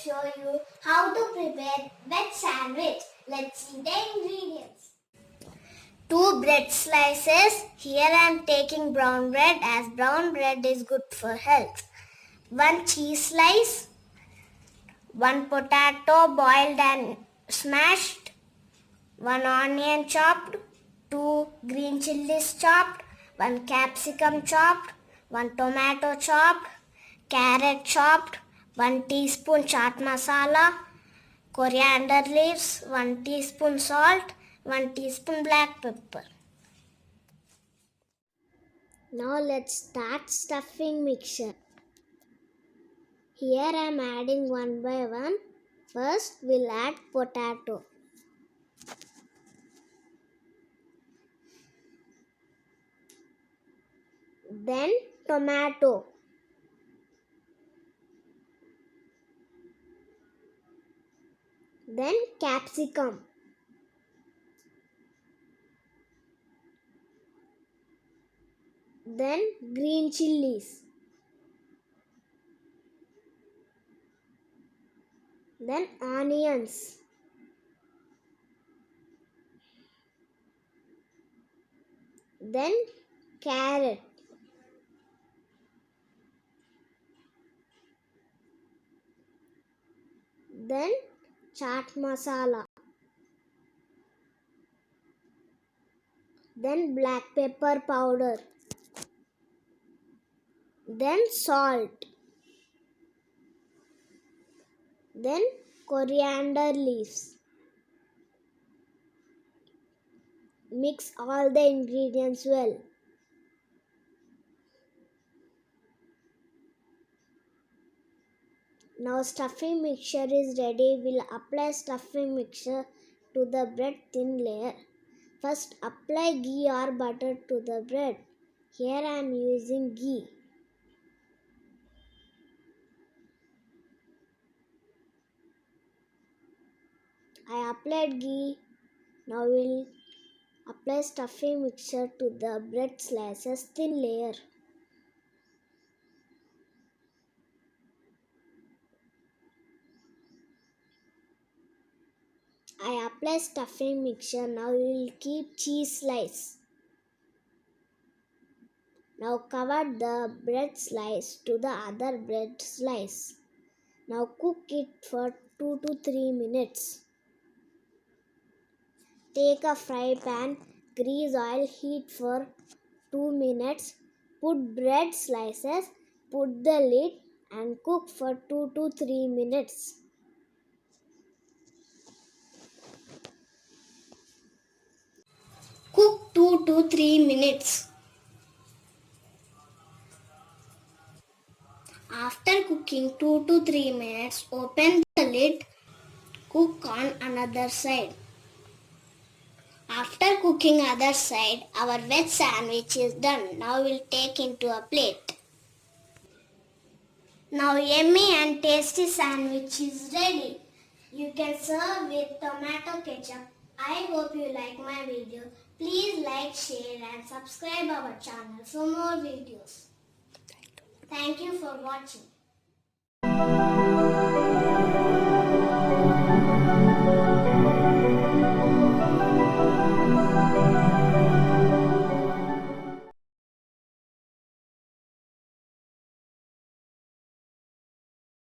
show you how to prepare veg sandwich. Let's see the ingredients. 2 bread slices. Here I am taking brown bread as brown bread is good for health. 1 cheese slice. 1 potato boiled and smashed. 1 onion chopped. 2 green chilies chopped. 1 capsicum chopped. 1 tomato chopped. Carrot chopped. 1 teaspoon chaat masala. Coriander leaves. 1 teaspoon salt. 1 teaspoon black pepper. Now let's start stuffing mixture. Here I am adding one by one. First we'll add potato. Then tomato. Then capsicum. Then green chilies. Then onions. Then carrot. Then chaat masala. Then black pepper powder. Then salt. Then coriander leaves. Mix all the ingredients well. Now stuffing mixture is ready. We'll apply stuffing mixture to the bread thin layer. First apply ghee or butter to the bread. Here I am using ghee. I applied ghee. Now we'll apply stuffing mixture to the bread slices thin layer. I apply stuffing mixture. Now we will keep cheese slice. Now cover the bread slice to the other bread slice. Now cook it for 2 to 3 minutes. Take a fry pan, grease oil, heat for 2 minutes. Put bread slices, put the lid and cook for 2 to 3 minutes. Cook 2 to 3 minutes. After cooking 2 to 3 minutes, open the lid. Cook on another side. After cooking other side, our veg sandwich is done. Now we'll take into a plate. Now yummy and tasty sandwich is ready. You can serve with tomato ketchup. I hope you like my video. Please like, share and subscribe our channel for more videos. Thank you for watching.